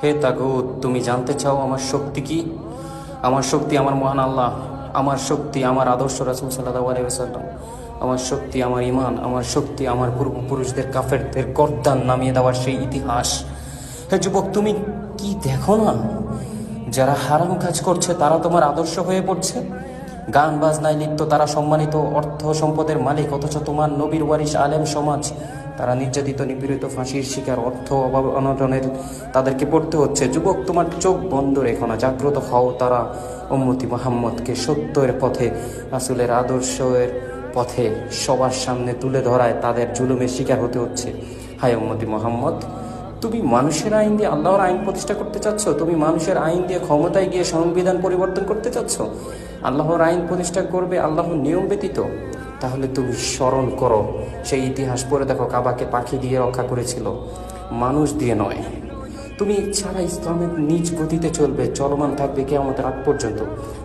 হে তাগুত, তুমি জানতে চাও আমার শক্তি কি? আমার শক্তি আমার মহান আল্লাহ। আমার শক্তি আমার আদর্শ রাসূল সাল্লাল্লাহু আলাইহি ওয়াসাল্লাম। আমার শক্তি আমার ঈমান। আমার শক্তি আমার পূর্বপুরুষদের কাফেরদের গর্দান নামিয়ে দেওয়ার সেই ইতিহাস। হে যুবক, তুমি কি দেখো না? যারা হারাম কাজ করছে তারা তোমার আদর্শ হয়ে পড়ছে। গান বাজনায় লিপ্ত তারা সম্মানিত অর্থ সম্পদের মালিক, অথচ তোমার নবীর ওয়ারিশ আলেম সমাজ তারা নির্যাতিত, নিপীড়িত, ফাঁসির শিকার, অর্থ অভাব অনটনের তাদেরকে পড়তে হচ্ছে। যুবক, তোমার চোখ বন্ধ রেখো না, জাগ্রত হও। তারা উম্মতি মুহাম্মদকে সত্যের পথে, রাসূলের আদর্শের পথে সবার সামনে তুলে ধরায় তাদের জুলুমের শিকার হতে হচ্ছে। হায় উম্মতি মুহাম্মদ, তুমি মানুষের আইন দিয়ে আল্লাহর আইন প্রতিষ্ঠা করতে চাচ্ছ? তুমি মানুষের আইন দিয়ে ক্ষমতায় গিয়ে সংবিধান পরিবর্তন করতে চাচ্ছ? আল্লাহর আইন প্রতিষ্ঠা করবে আল্লাহর নিয়ম ব্যতীত? তাহলে তুমি স্মরণ করো, সেই ইতিহাস পড়ে দেখো। কাবাকে পাখি দিয়ে রক্ষা করেছিল, মানুষ দিয়ে নয়। তুমি ছাড়া ইসলামের নিজ গতিতে চলবে, চলমান থাকবে কিয়ামতের আগ পর্যন্ত।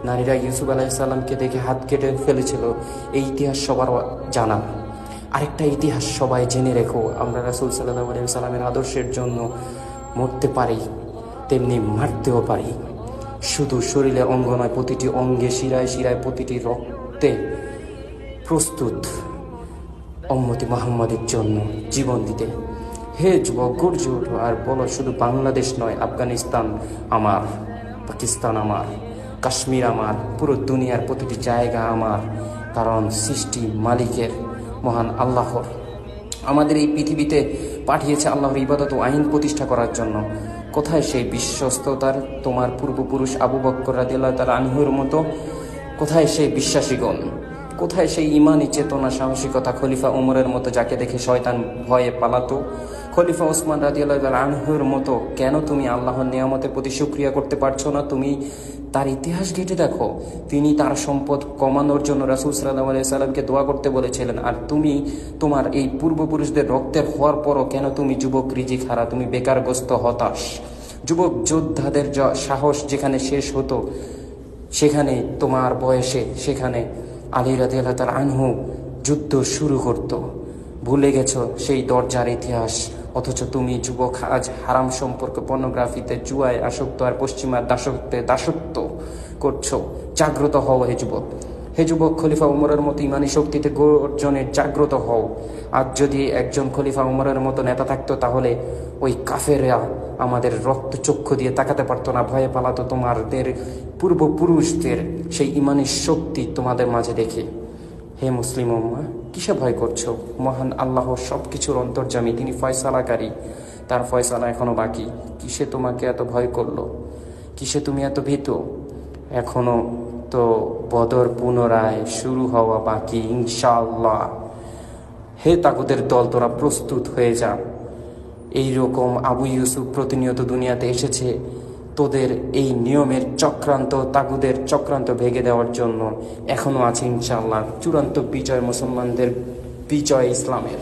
নারীরা ইউসুফ আলাইহিস সালামকে দেখে হাত কেটে ফেলেছিল, এই ইতিহাস সবার জানা। আরেকটা ইতিহাস সবাই জেনে রেখো, আমরা রাসূল সাল্লাল্লাহু আলাইহি ওয়াসাল্লামের আদর্শের জন্য মরতে পারি, তেমনি মারতেও পারি। শুধু শরীরের অঙ্গ নয়, প্রতিটি অঙ্গে, শিরায় শিরায়, প্রতিটি রক্তে প্রস্তুত উম্মতি মুহাম্মাদের জন্য জীবন দিতে। হে যুবক, গর্জে ওঠো আর বলো, শুধু বাংলাদেশ নয়, আফগানিস্তান আমার, পাকিস্তান আমার, কাশ্মীর আমার, পুরো দুনিয়ার প্রতিটি জায়গা আমার। কারণ সৃষ্টি মালিকের, মহান আল্লাহর। আমাদের এই পৃথিবীতে পাঠিয়েছে আল্লাহর ইবাদত ও আইন প্রতিষ্ঠা করার জন্য। কোথায় সেই বিশ্বস্ততার তোমার পূর্বপুরুষ আবু বকর রাদিয়াল্লাহু তাআলা আনহুর মতো? কোথায় সেই বিশ্বাসীগণ? কোথায় সেই ইমানি চেতনা, সাহসিকতা খলিফা উমরের মতো, যাকে দেখে শয়তান ভয়ে পালাতো? খলিফা ওসমান রাদিয়াল্লাহু তাআলা আনহুর মতো কেন তুমি আল্লাহর নিয়ামতের প্রতি শুকরিয়া করতে পারছো না? তুমি তার ইতিহাস ঘেঁটে দেখো। তিনি তার সম্পদ কমানোর জন্য রাসূল সাল্লাল্লাহু আলাইহি সাল্লামকে দোয়া করতে বলেছিলেন। আর তুমি তোমার এই পূর্বপুরুষদের রক্তের হওয়ার পরও কেন তুমি যুবক রিজিক হারা, তুমি বেকারগ্রস্ত, হতাশ? যুবক যোদ্ধাদের সাহস যেখানে শেষ হতো, সেখানে তোমার বয়সে, সেখানে আলী রাদিয়াল্লাহু তাআলা আনহু যুদ্ধ শুরু করত। ভুলে গেছো সেই দরজার ইতিহাস। অথচ তুমি যুবক আজ হারাম সম্পর্ক, পর্নোগ্রাফিতে, জুয়ায় আসক্ত আর পশ্চিমার দাসত্ব করছো। জাগ্রত হও হে যুবক। হে যুবক, খলিফা উমরের মতো ইমানি শক্তিতে গর্জনে জাগ্রত হও। আজ যদি একজন খলিফা উমরের মতো নেতা থাকতো, তাহলে ওই কাফেররা আমাদের রক্ত চক্ষু দিয়ে তাকাতে পারতো না, ভয়ে পালাতো তোমাদের পূর্বপুরুষদের সেই ইমানি শক্তি তোমাদের মাঝে দেখে। হে মুসলিম উম্মাহ, কিসে ভয় করছো? মহান আল্লাহ সব কিছুর অন্তর্যামী, তিনি ফয়সালাকারী, তার ফয়সালা এখনো বাকি। কিসে তোমাকে এত ভয় করলো? কিসে তুমি এত ভীত? এখনো তো বদর পুনরায় শুরু হওয়া বাকি, ইনশাআল্লাহ। হে তাগুদের দল, তোরা প্রস্তুত হয়ে যা। এইরকম আবু ইউসুফ প্রতিনিয়ত দুনিয়াতে এসেছে তোদের এই নিয়মের চক্রান্ত, তাগুদের চক্রান্ত ভেঙে দেওয়ার জন্য। এখনো আছে ইনশাআল্লাহ চূড়ান্ত বিজয়, মুসলমানদের বিজয়, ইসলামের।